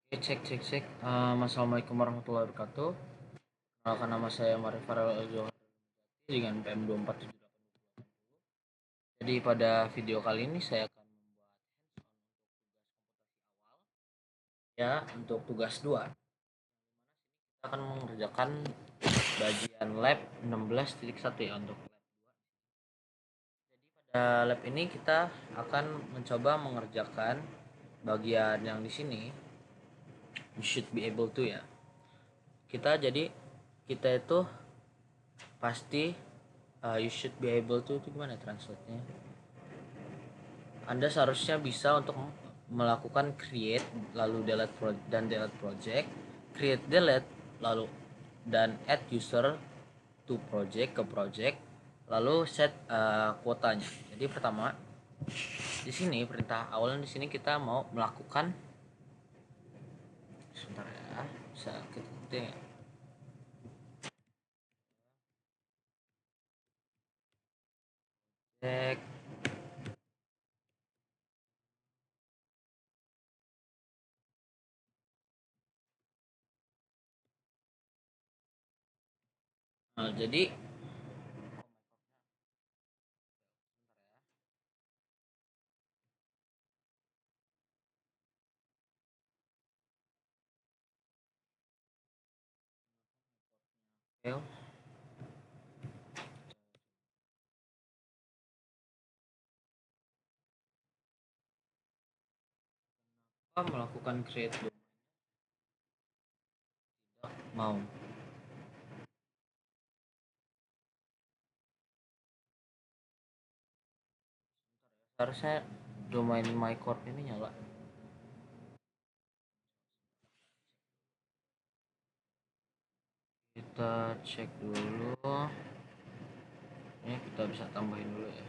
Oke, cek cek cek. Assalamualaikum warahmatullahi wabarakatuh. Kenalkan, nama saya Marif Farel Johar dengan PM 24788. Jadi pada video kali ini saya akan membuat ya untuk tugas 2. Kita akan mengerjakan bagian lab 16.1 ya untuk lab 2. Jadi pada lab ini kita akan mencoba mengerjakan bagian yang di sini. You should be able to ya. Kita itu pasti you should be able to itu gimana translate-nya? Anda seharusnya bisa untuk melakukan create lalu delete project, create delete lalu dan add user to project ke project, lalu set kuotanya. Jadi pertama di sini perintah awalnya di sini kita mau melakukan, sebentar ya, bisa kita cek. Nah, jadi melakukan create mau harusnya domain mycorp ini nyala. Kita cek dulu, ini kita bisa tambahin dulu ya.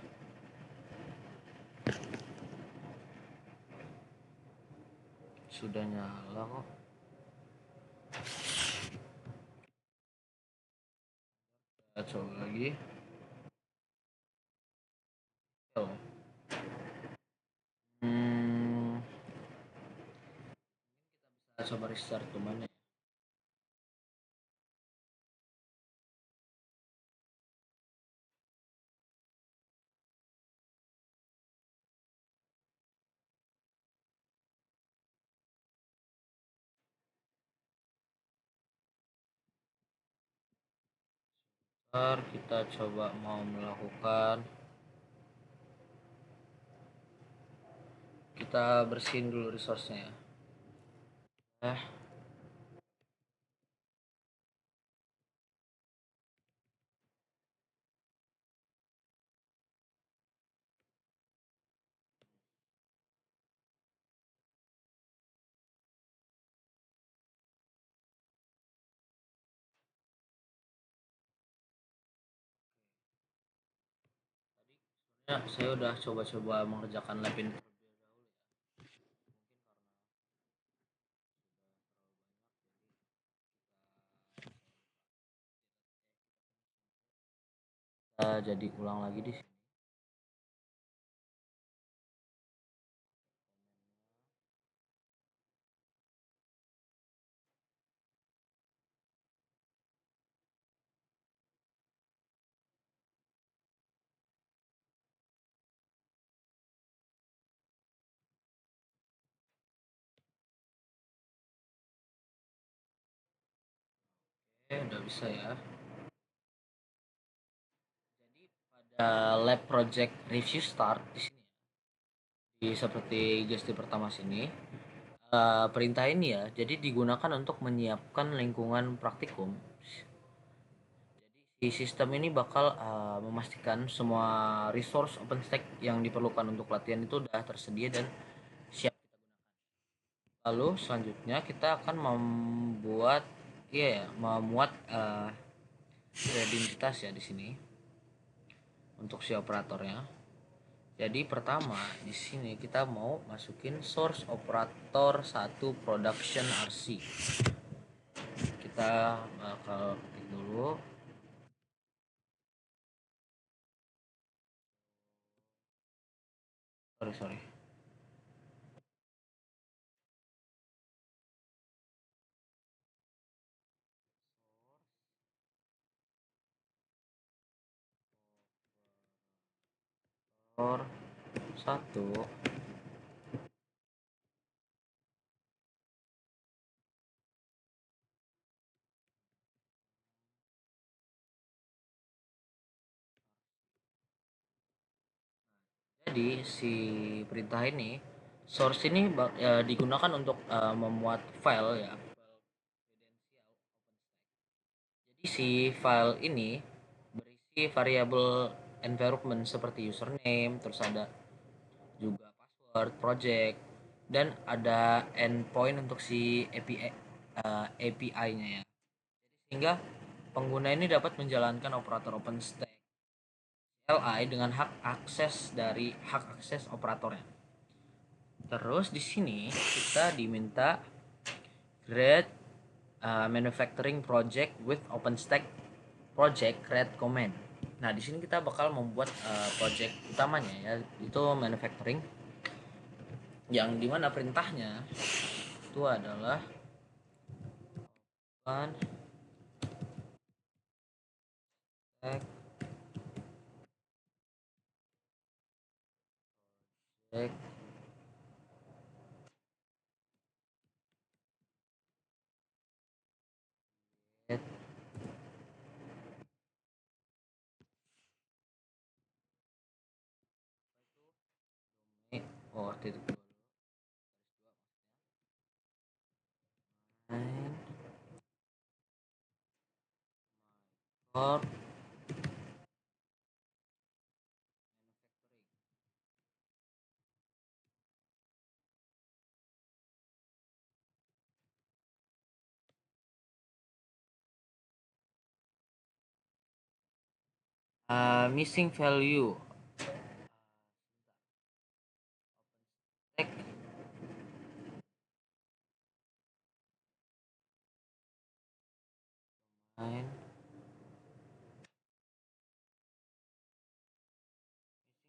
Sudah nyala kok. Kita coba lagi. Hmm, kita coba restart temannya. Ntar kita coba mau melakukan, kita bersihin dulu resource-nya ya. Ya, saya udah coba-coba mengerjakan lab ini terlebih dahulu ya. Kita jadi ulang lagi di sini. Oke, udah bisa ya. Jadi pada lab project review start di sini ya. Di seperti gesti pertama sini, perintah ini ya, jadi digunakan untuk menyiapkan lingkungan praktikum. Jadi si sistem ini bakal memastikan semua resource OpenStack yang diperlukan untuk latihan itu sudah tersedia dan siap kita gunakan. Lalu selanjutnya kita akan membuat, memuat identitas ya di sini untuk si operatornya. Jadi pertama di sini kita mau masukin source operator 1 production RC. Kita bakal ketik dulu. Sorry. or 1. Jadi si perintah ini source ini digunakan untuk memuat file ya. Jadi si file ini berisi variabel environment seperti username, terus ada juga password, project, dan ada endpoint untuk si API-nya ya. Sehingga pengguna ini dapat menjalankan operator OpenStack CLI dengan hak akses operatornya. Terus di sini kita diminta create manufacturing project with OpenStack project create command. Nah, di sini kita bakal membuat project utamanya ya, itu manufacturing yang dimana perintahnya itu adalah OpenStack project create oh titik dua or missing value text line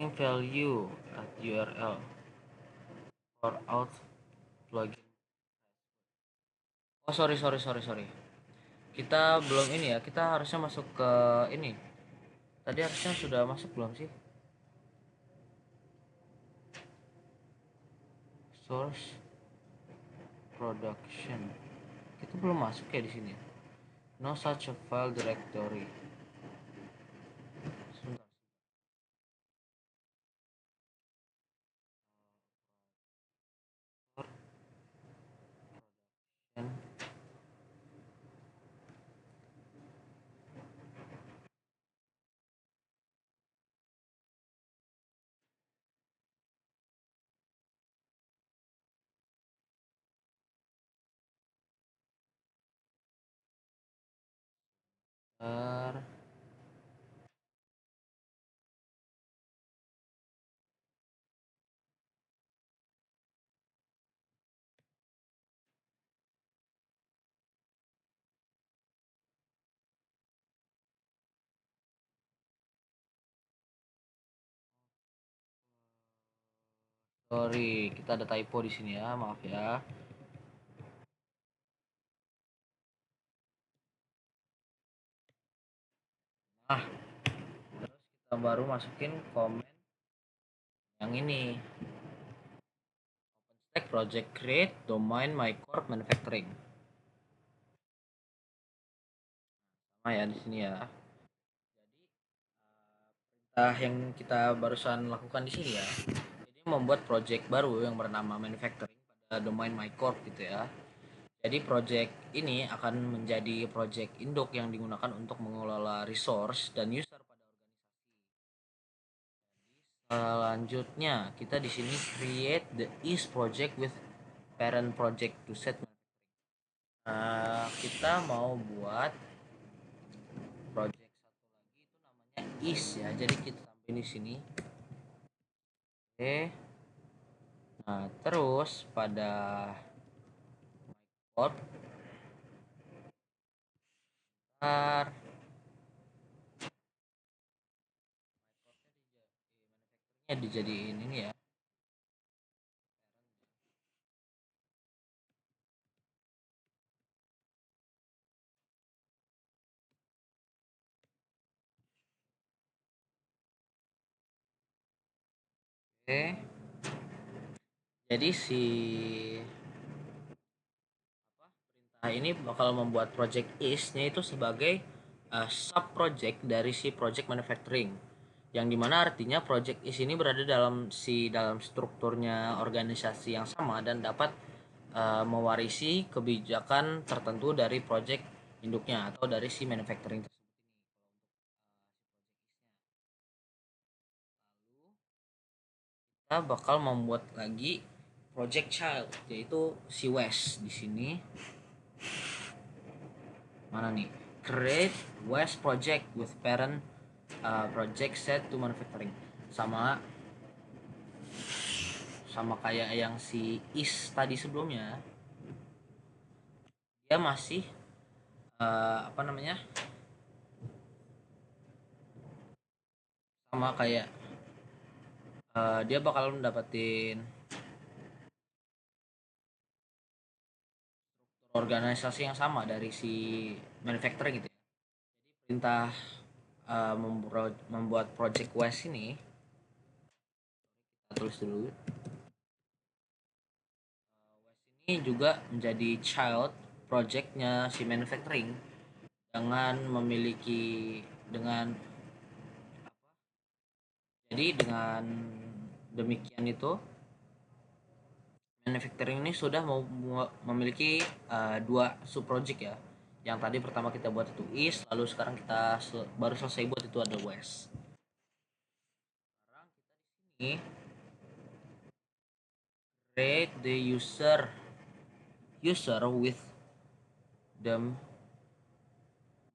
missing value at URL or out plugin. Oh, sorry, kita belum ini ya, kita harusnya masuk ke ini. Tadi harusnya sudah masuk belum sih? Source production, kita belum masuk ya di sini. No such a file directory. Sebentar. Sorry, kita ada typo di sini ya, maaf ya. Nah, terus kita baru masukin komen yang ini. OpenStack project create domain my core manufacturing. Sama ya di sini ya. Jadi yang kita barusan lakukan di sini ya. Ini membuat project baru yang bernama manufacturing pada domain my core gitu ya. Jadi project ini akan menjadi project induk yang digunakan untuk mengelola resource dan user pada organisasi. Selanjutnya, kita di sini create the is project with parent project to set. Kita mau buat project satu lagi itu namanya is ya. Jadi kita tambahin di sini. Oke. Nah, terus pada my ntar dijadiin ini ya. Oke. Jadi si perintah ini bakal membuat project is-nya itu sebagai sub project dari si project manufacturing. Yang dimana artinya project is ini berada dalam strukturnya organisasi yang sama dan dapat mewarisi kebijakan tertentu dari project induknya atau dari si manufacturing tersebut. Kita bakal membuat lagi project child, yaitu si West di sini. Mana nih? Create West project with parent project set to manufacturing. Sama kayak yang si is tadi sebelumnya, dia masih apa namanya, sama kayak dia bakal mendapatin organisasi yang sama dari si manufacturing gitu ya. Jadi perintah membuat project West ini, kita tulis dulu. West ini juga menjadi child projectnya si manufacturing dengan memiliki dengan jadi dengan demikian itu manufacturing ini sudah memiliki dua sub project ya. Yang tadi pertama kita buat itu East, lalu sekarang kita baru selesai buat itu ada West. Sekarang kita di sini create the user with the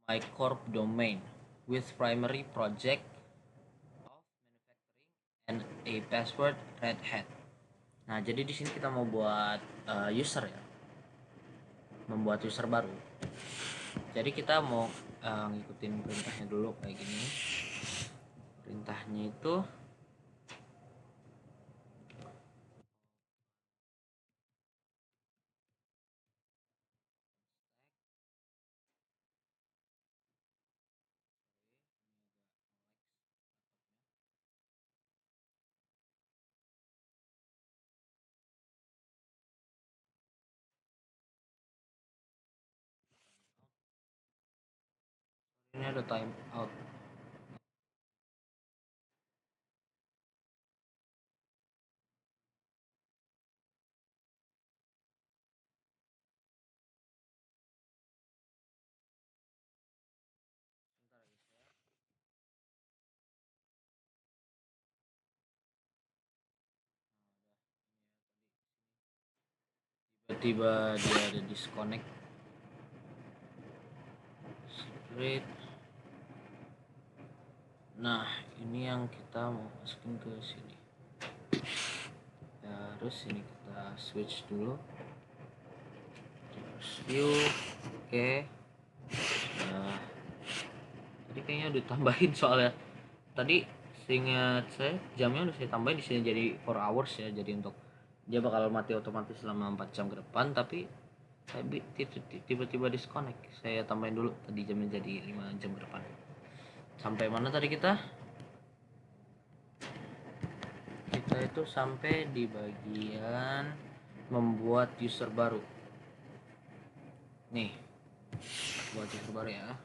my corp domain with primary project of manufacturing and a password red hat. Nah, jadi di sini kita mau buat user ya. Membuat user baru. Jadi kita mau ngikutin perintahnya dulu kayak gini. Perintahnya itu ini ada time out. Tiba-tiba dia ada disconnect. Straight. Nah, ini yang kita mau masukin ke sini. Terus ini kita switch dulu. Terus view, oke. Nah, tadi kayaknya udah tambahin soalnya. Tadi seingat saya jamnya udah saya tambahin di sini jadi 4 hours ya. Jadi untuk dia bakal mati otomatis selama 4 jam ke depan, tapi tiba-tiba disconnect. Saya tambahin dulu tadi jamnya jadi 5 jam ke depan. Sampai mana tadi kita? Kita itu sampai di bagian membuat user baru. Nih, buat user baru ya.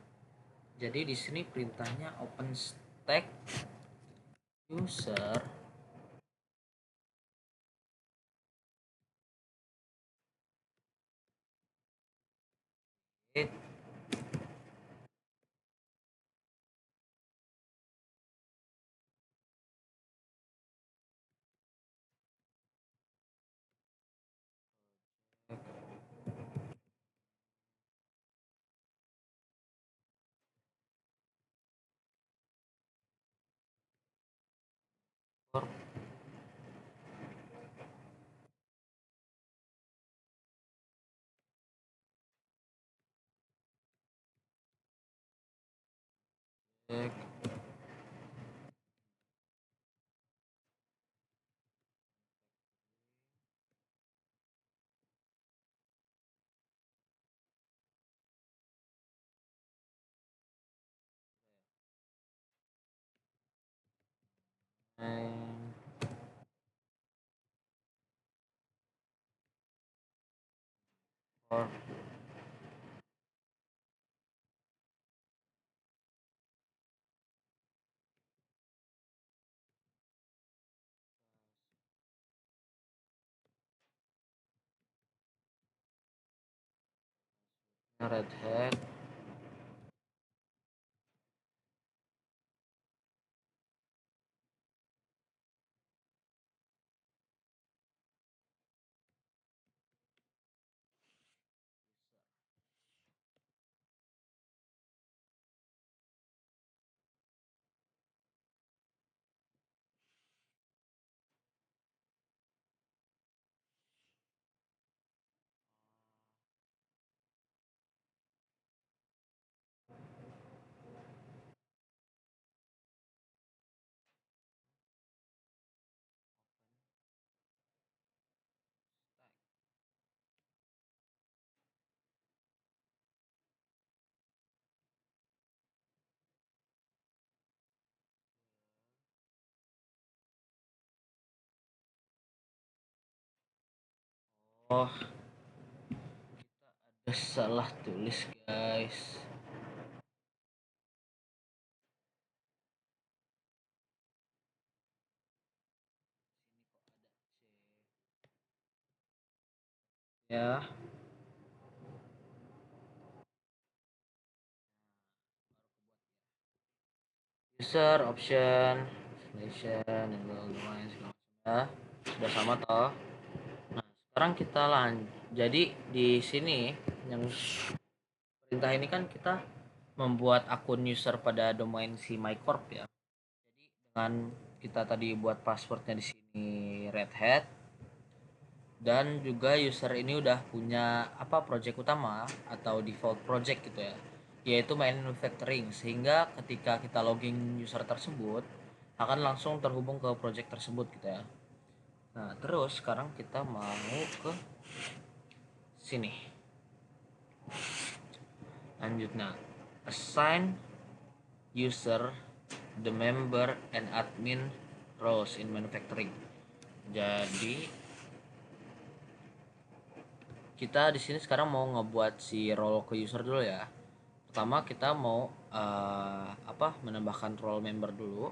Jadi di sini perintahnya OpenStack user it for or red hat. Oh, ada salah tulis guys. Ya, user option destination enable domain segala macam ya. Sudah sama toh. Nah, sekarang kita lanjut. Jadi di sini yang perintah ini kan kita membuat akun user pada domain si MyCorp ya. Jadi dengan kita tadi buat passwordnya di sini Red Hat, dan juga user ini udah punya apa project utama atau default project gitu ya, yaitu manufacturing, sehingga ketika kita login user tersebut akan langsung terhubung ke project tersebut gitu ya. Nah terus sekarang kita mau ke sini lanjut. Nah, assign user the member and admin roles in manufacturing. Jadi kita di sini sekarang mau ngebuat si role ke user dulu ya. Pertama kita mau menambahkan role member dulu.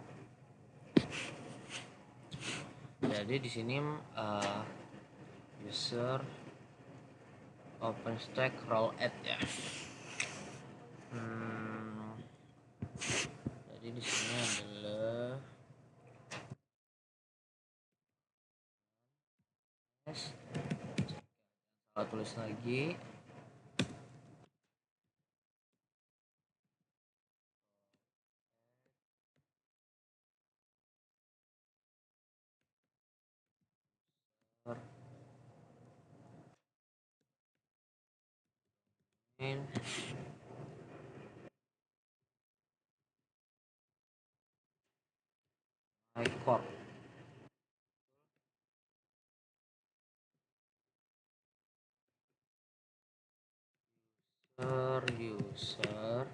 Jadi di sini user OpenStack role add ya. Jadi di sini adalah salah tulis lagi. In MyCorp user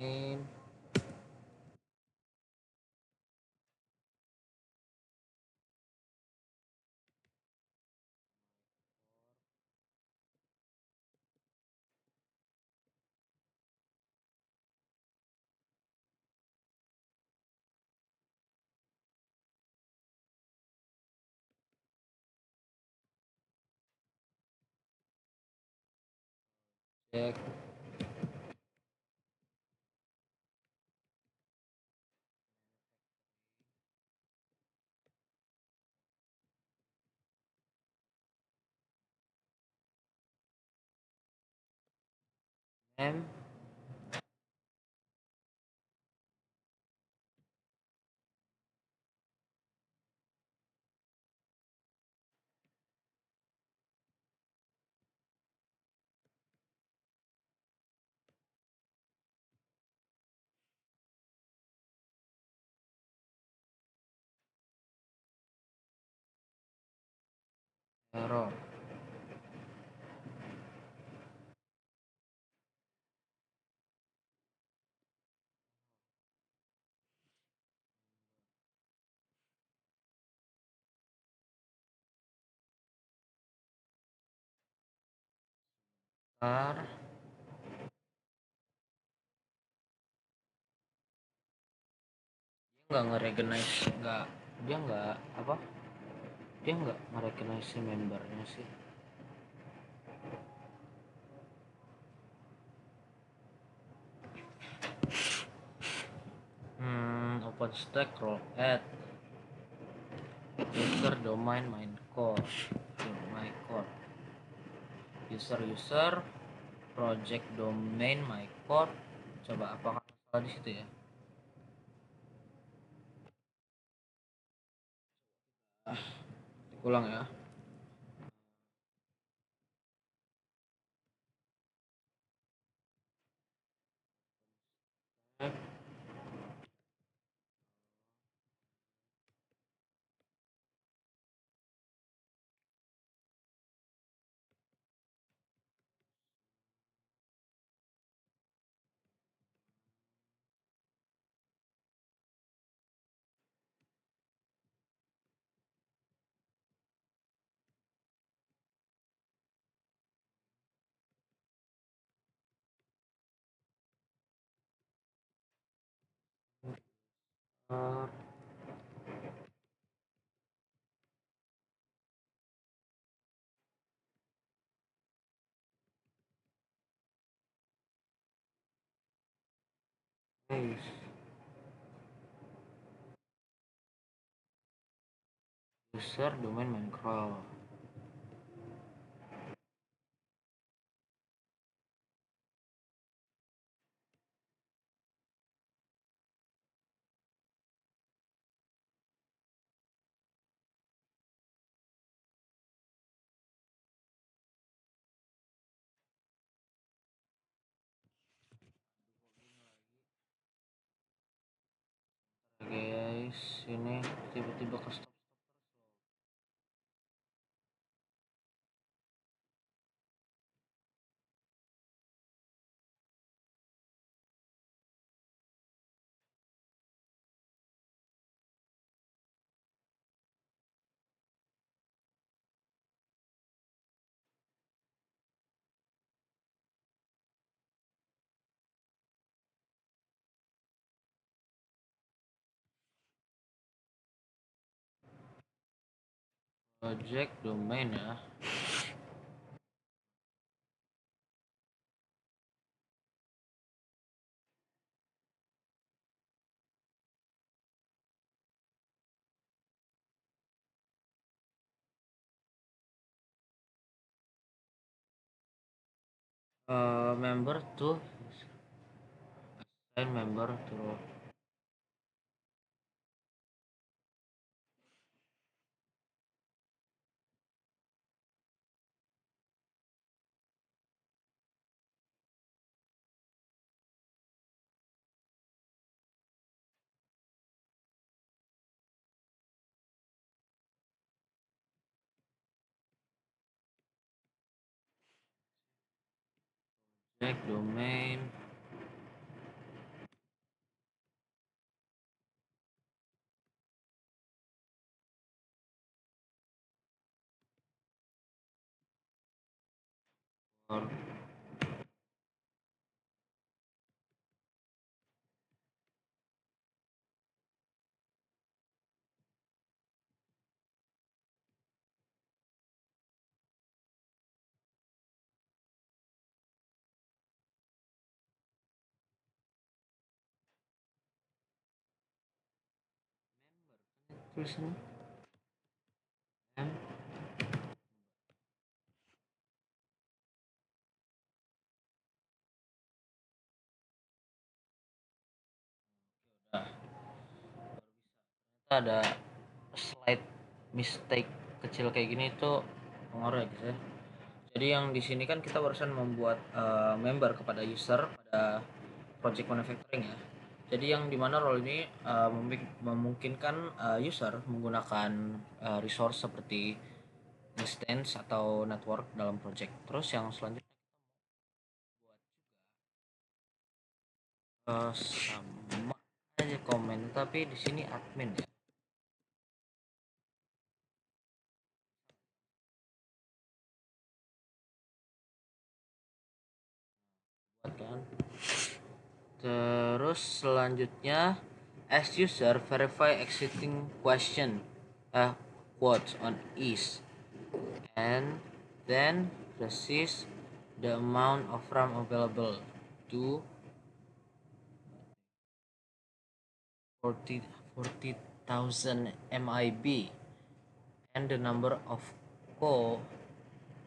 name check name error. Ntar nggak nge-recognize, dia nggak apa dia nggak nge-recognize si membernya sih. OpenStack role add user domain main core my core user project domain my core. Coba apakah salah di situ ya? Ulang ya. Uh, nice. User domain Minecraft. Guys, ini tiba-tiba ke stop. Project domain ya. Member tuh assign member to project domain. Or tulisannya M. Udah, ternyata ada slide mistake kecil kayak gini itu pengaruh ya guys ya. Jadi yang di sini kan kita barusan membuat member kepada user pada project manufacturing ya. Jadi yang dimana role ini memungkinkan user menggunakan resource seperti instance atau network dalam project. Terus yang selanjutnya sama aja komen, tapi di sini admin ya. kan. Terus selanjutnya, as user verify existing quotes on is, and then resist the amount of RAM available to 40,000 MIB and the number of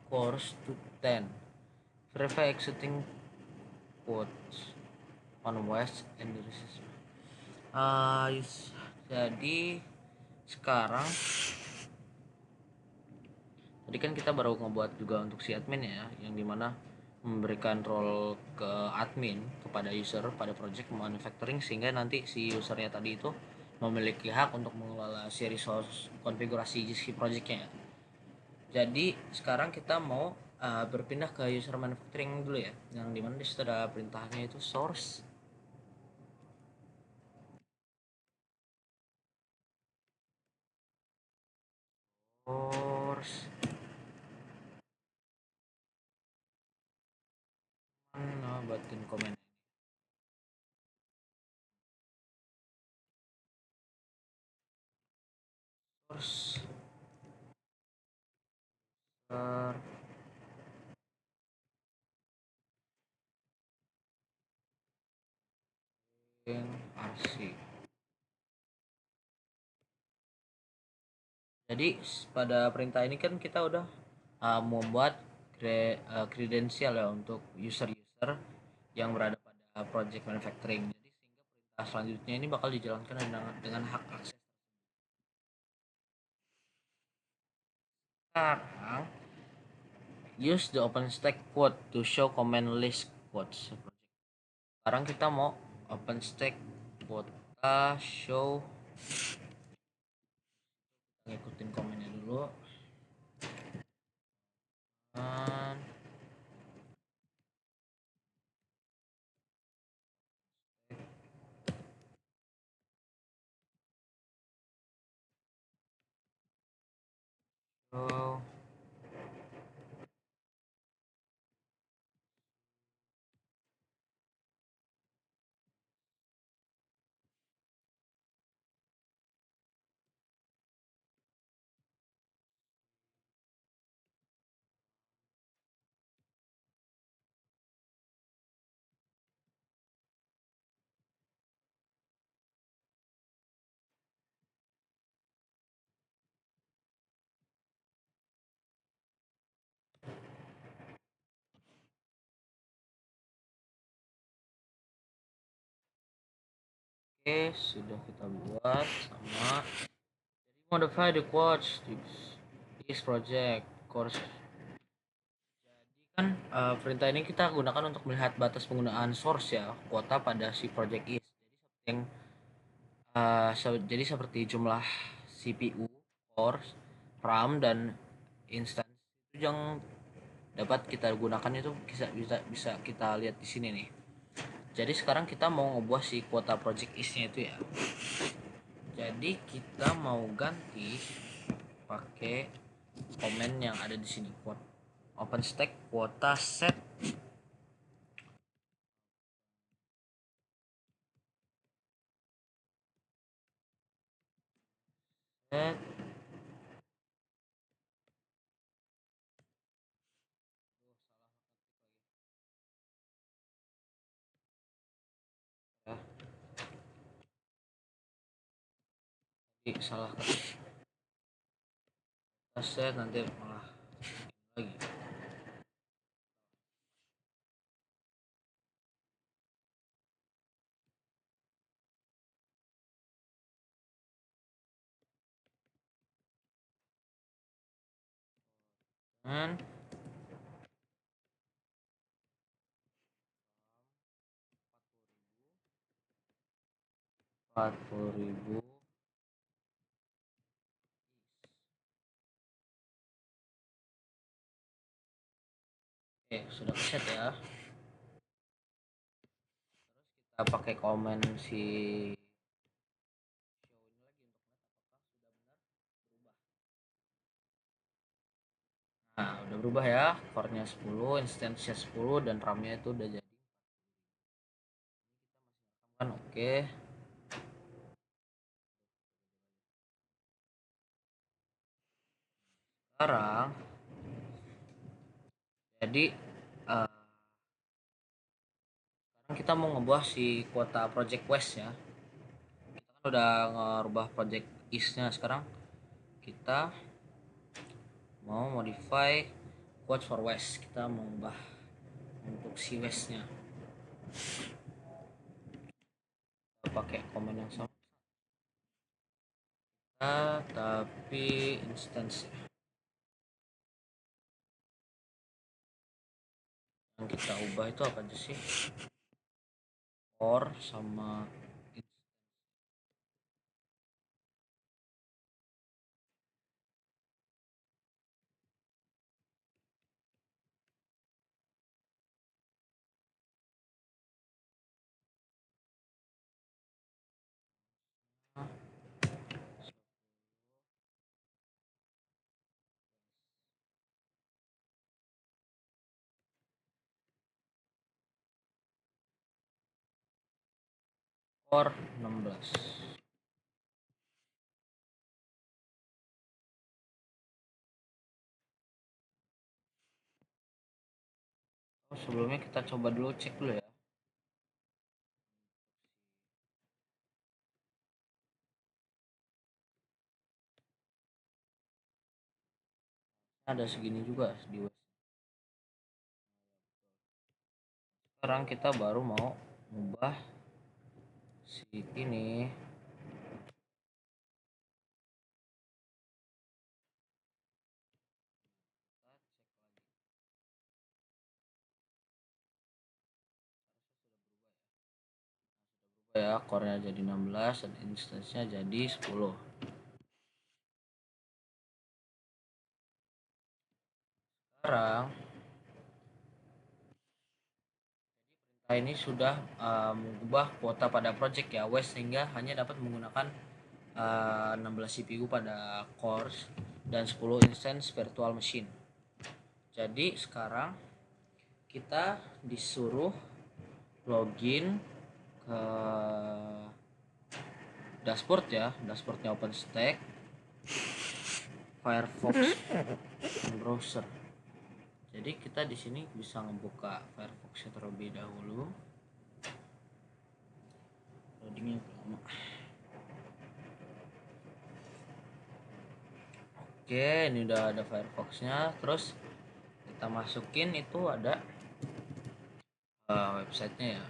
cores to 10. Verify existing quotes on west and resist. Jadi sekarang tadi kan kita baru ngebuat juga untuk si admin ya, yang dimana memberikan role ke admin kepada user pada project manufacturing, sehingga nanti si usernya tadi itu memiliki hak untuk mengelola si resource konfigurasi si projectnya. Jadi sekarang kita mau berpindah ke user manufacturing dulu ya, yang dimana disitu ada perintahnya itu source source mana batin komen source RC. Jadi pada perintah ini kan kita udah membuat kredensial ya untuk user-user yang berada pada project manufacturing. Jadi sehingga perintah selanjutnya ini bakal dijalankan dengan hak akses. Sekarang use the OpenStack quote to show command list quotes. Sekarang kita mau OpenStack quote show, ngikutin komennya dulu. Dan show oke, sudah kita buat sama. Jadi modify the quotes this project course. Jadi kan perintah ini kita gunakan untuk melihat batas penggunaan source ya, kuota pada si project is. Jadi seperti jumlah CPU, core, RAM dan instansi itu yang dapat kita gunakan itu bisa kita lihat di sini nih. Jadi sekarang kita mau ngebuat si kuota project is-nya itu ya. Jadi kita mau ganti pakai komen yang ada di sini, OpenStack kuota set set ya. Jadi salah set nanti malah lagi. Dan 40.000. Oke, sudah set ya. Kita pakai komen si show ini lagi untuk melihat apakah sudah benar berubah. Nah, udah berubah ya. Core-nya 10, instansinya 10 dan RAM-nya itu udah jadi Oke. Sekarang jadi eh, sekarang kita mau ngebuat si kuota project west ya. Kita kan udah ngerubah project east-nya, sekarang kita mau modify quote for west. Kita mau ubah untuk si west-nya. Kita pakai command yang sama. Tapi instance yang kita ubah itu apa aja sih? Or sama or 16. Sebelumnya kita coba dulu cek dulu ya. Ada segini juga di west. Sekarang kita baru mau mengubah si ini. Ya, core-nya jadi 16 dan instance-nya jadi 10. Sekarang ini sudah mengubah kuota pada project ya west, sehingga hanya dapat menggunakan 16 CPU pada cores dan 10 instance virtual machine. Jadi sekarang kita disuruh login ke dashboard ya, dashboardnya OpenStack, Firefox browser. Jadi kita di sini bisa membuka Firefox terlebih dahulu. Loadingnya lama. Oke, ini udah ada Firefoxnya. Terus kita masukin itu ada websitenya ya.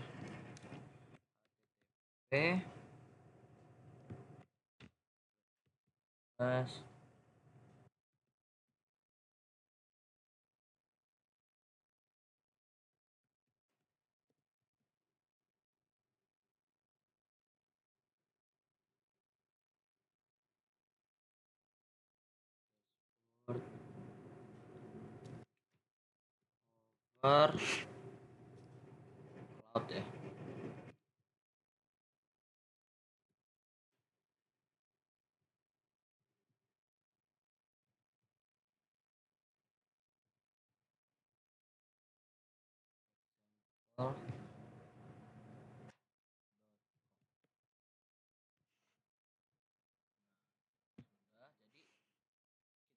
Oke. Terus per cloud ya.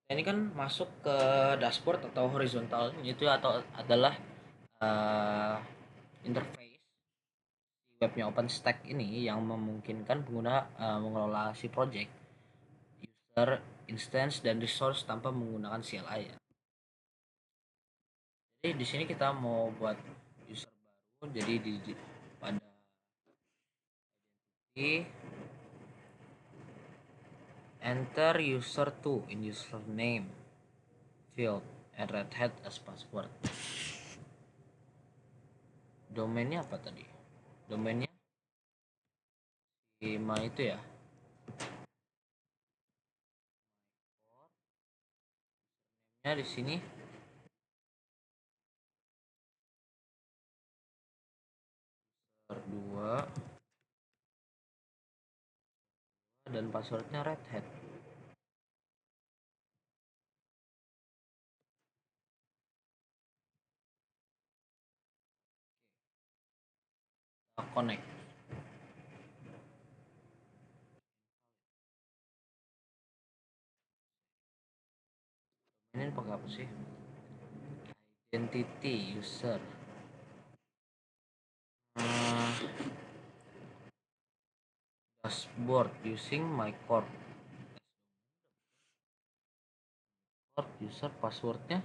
Ini kan masuk ke dashboard atau horizontal itu atau adalah uh, interface webnya OpenStack ini yang memungkinkan pengguna mengelola si project, user, instance, dan resource tanpa menggunakan CLI ya. Jadi di sini kita mau buat user baru, jadi pada di enter user 2 in username field and Red Hat as password. Domainnya apa tadi? Domainnya lima itu ya. Ya di sini dua dan passwordnya Red Hat. Connect. ini pakai apa sih? Identity user. Dashboard using my core user passwordnya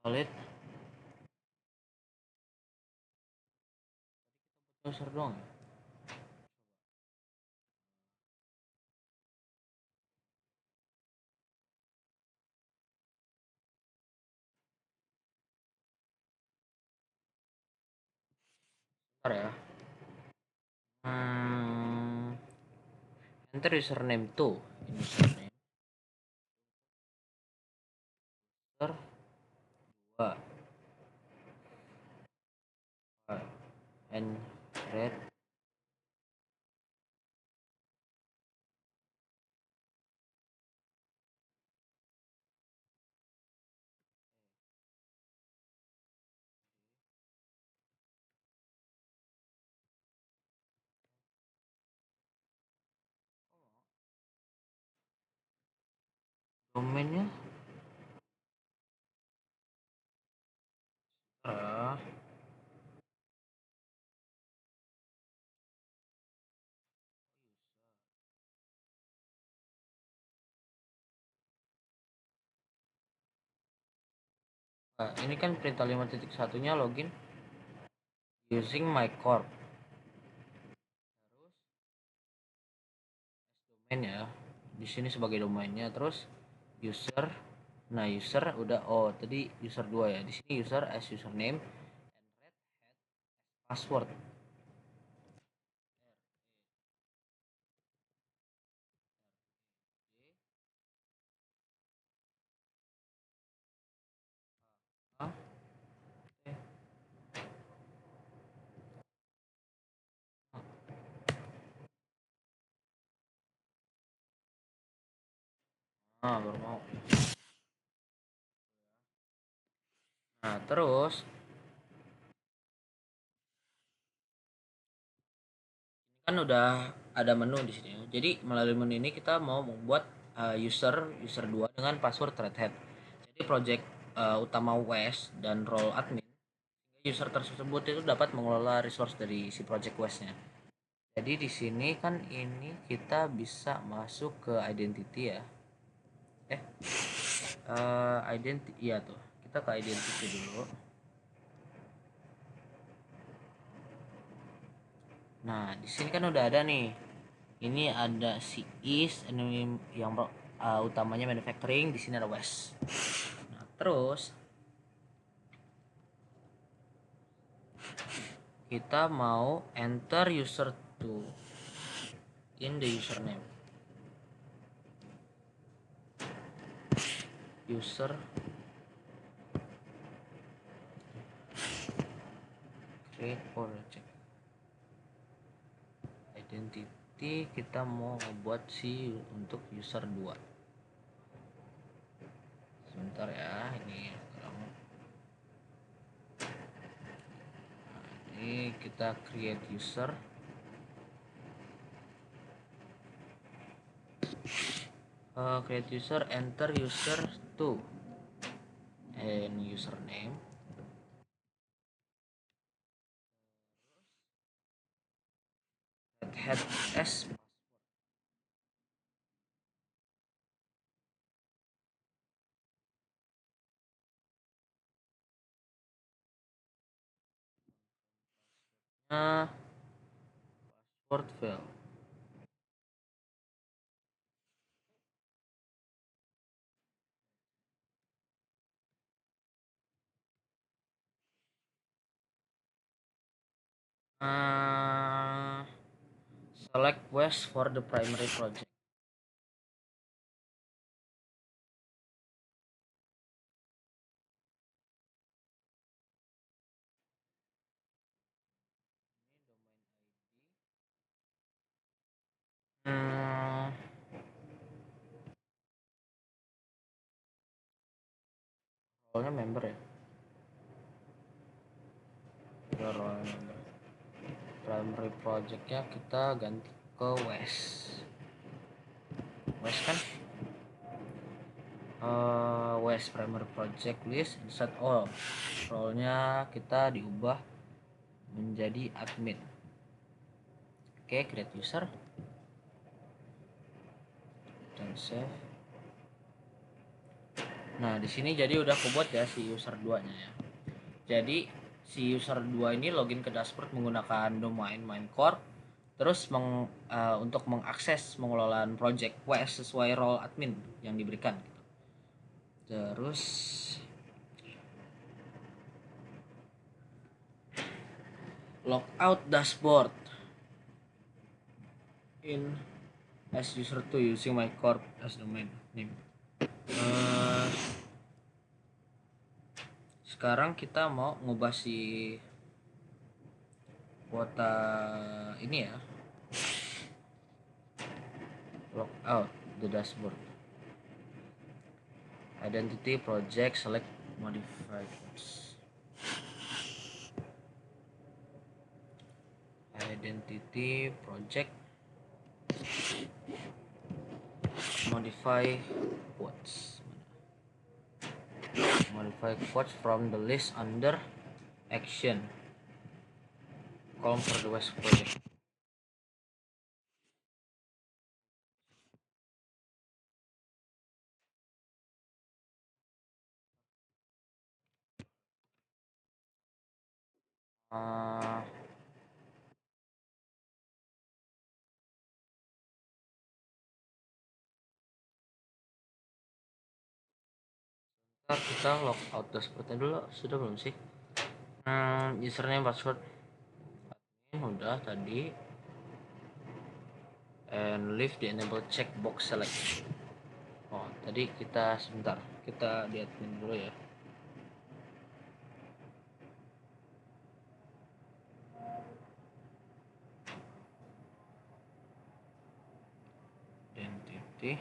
valid user doang ya. Bentar ya. Enter username tuh. Ini username. User 2. And red. Domainnya uh, ini kan perintah 5.1-nya login using my corp. Terus domain ya. Di sini sebagai domainnya, terus user. Nah, user udah tadi user 2 ya. Di sini user as username and red hat password. Baru mau. Nah, terus kan udah ada menu di sini. Jadi melalui menu ini kita mau membuat user 2 dengan password Red Hat. Jadi project utama WES dan role admin, user tersebut itu dapat mengelola resource dari si project WES-nya. Jadi di sini kan ini kita bisa masuk ke identity ya. Identity iya tuh. Kita ke identity dulu. Nah, di sini kan udah ada nih. Ini ada si East, ini yang utamanya manufacturing, di sini ada West. Nah, terus kita mau enter user to in the username. User create project identity, kita mau buat si untuk user 2. Sebentar ya, ini kamu. Nah, ini kita create user. Create user, enter user 2 and username. Red Hat S password fail. Select West for the primary project. Hmm, role-nya member ya. Udah role member. Primary projectnya kita ganti ke West kan. West primary project list set all. Role-nya kita diubah menjadi admin. Oke, create user dan save. Nah, di sini jadi udah kebuat ya si user 2-nya ya. Jadi si user 2 ini login ke dashboard menggunakan domain main core, terus untuk mengakses pengelolaan project WS sesuai role admin yang diberikan. Terus logout dashboard in as user 2 using my core as domain name. Sekarang kita mau ngubah si kuota ini ya, logout the dashboard, identity project select modify codes, identity project modify quotes from the list under action column for the West project. Kita logout dashboardnya dulu, sudah belum sih? Username password admin udah tadi, and leave the enable checkbox select. Oh, tadi kita sebentar, kita di admin dulu ya. Identity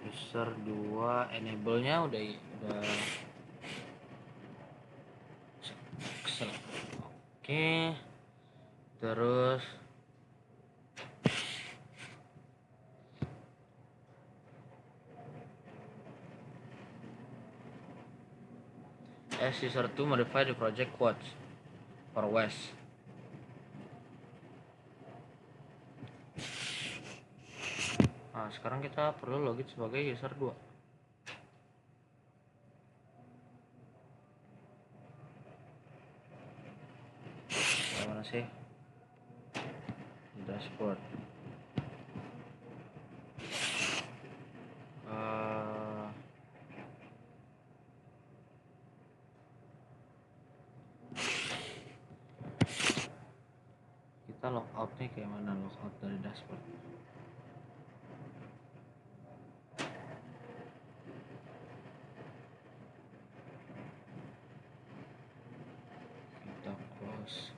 user 2 enable-nya udah select. Oke. Terus as user 2 modify the project quotes for West. Nah, sekarang kita perlu login sebagai user 2. Mana sih? Dashboard. Kita logout nih kayak mana, logout dari dashboard? Kita close.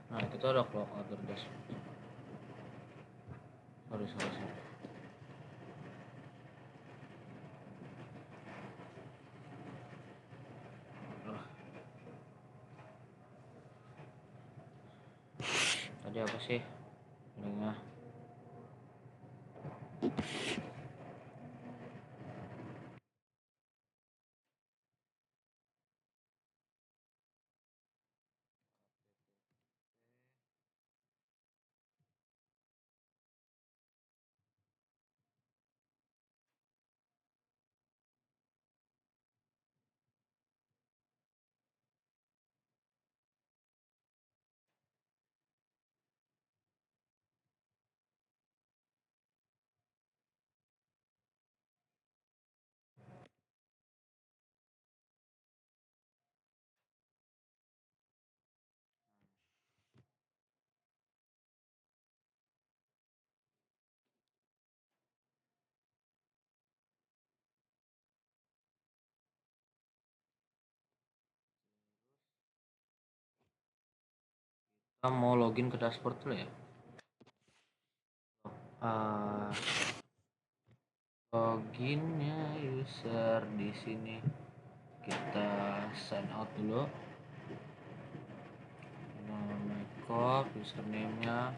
Nah, kita udah logout dari dashboard. Sorry. Tadi apa sih? Linknya. Kita mau login ke dashboard dulu ya. Uh, Loginnya user di sini. Kita sign out dulu. Nama username-nya.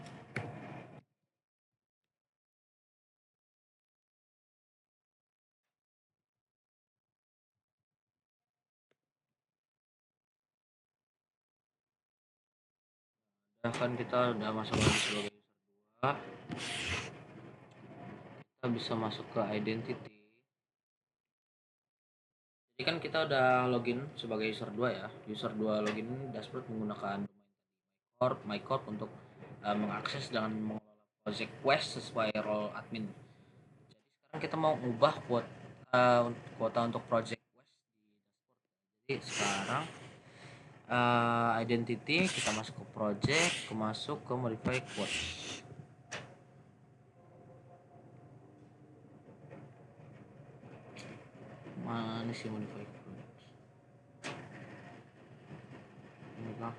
Kan kita udah masuk lagi sebagai user 2. Kita bisa masuk ke identity. Jadi kan kita udah login sebagai user 2 ya. User 2 login dashboard menggunakan domain mycorp untuk mengakses dan mengelola project quest sesuai role admin. Jadi sekarang kita mau ubah kuota untuk project quest di dashboard. Jadi sekarang identity kita masuk ke project, masuk ke modify quotes. Mana sih modify quotes? Ini kah?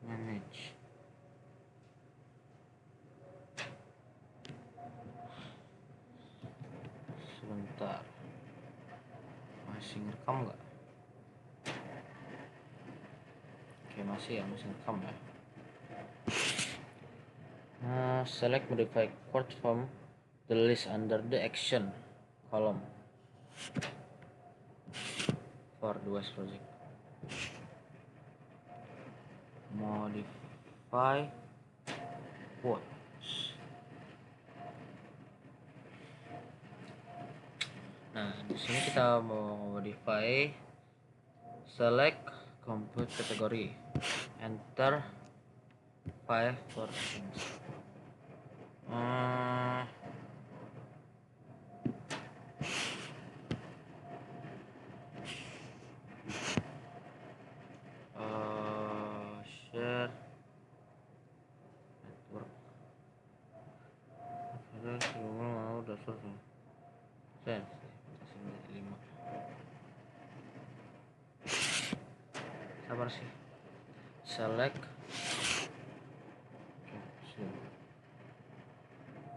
Manage. Sebentar. Masih ngerekam nggak? Oke, masih ya, masih ngerekam ya. Select modify quote from the list under the action column for the West project. Modify quotes. Nah, di sini kita mau modify select compute category, enter 5%. Share network. Ada semua mau dasar sen 5. Sabar sih. Select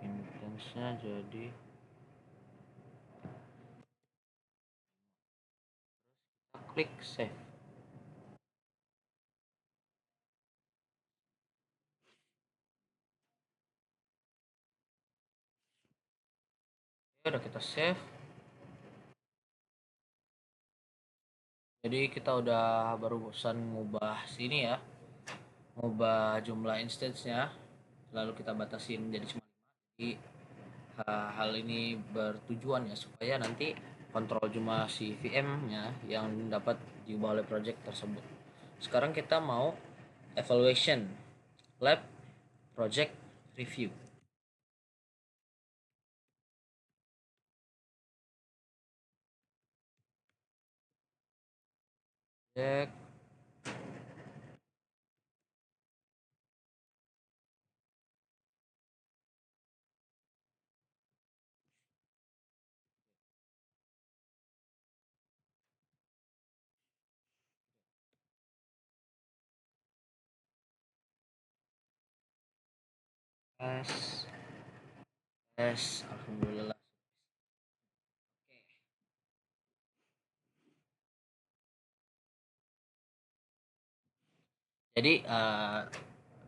intense-nya jadi kita klik save. Udah kita save. Jadi kita udah barusan ngubah sini ya, ngubah jumlah instance-nya, lalu kita batasin jadi cuma 5. Jadi hal ini bertujuan ya supaya nanti kontrol cuma si VM-nya yang dapat diubah oleh project tersebut. Sekarang kita mau evaluation lab project review. Cek. Alhamdulillah. Jadi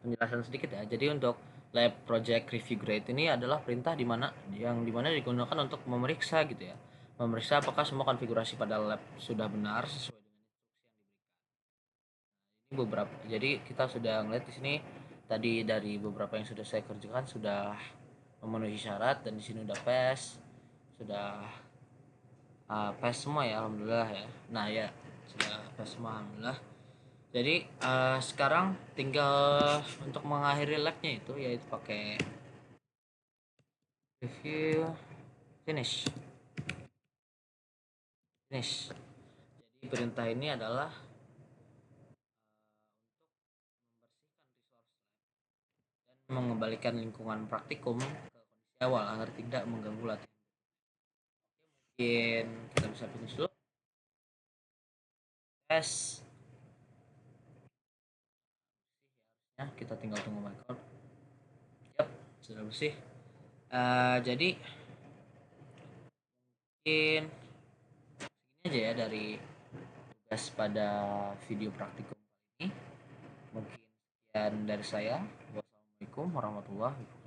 penjelasan sedikit ya. Jadi untuk lab project review grade ini adalah perintah dimana digunakan untuk memeriksa gitu ya. Memeriksa apakah semua konfigurasi pada lab sudah benar sesuai dengan instruksi yang diberikan. Ini beberapa. Jadi kita sudah melihat di sini tadi dari beberapa yang sudah saya kerjakan sudah memenuhi syarat dan di sini udah sudah pass semua ya alhamdulillah ya. Nah ya sudah pass semua alhamdulillah. Jadi sekarang tinggal untuk mengakhiri labnya itu yaitu pakai review finish. Jadi perintah ini adalah untuk membersihkan resource dan mengembalikan lingkungan praktikum ke kondisi awal agar tidak mengganggu latihan. Mungkin kita bisa finish dulu. tes ya, kita tinggal tunggu record. Yap, sudah bersih. Jadi mungkin segini aja ya dari tugas pada video praktikum kali ini. Mungkin sekian dari saya. Wassalamualaikum warahmatullahi wabarakatuh.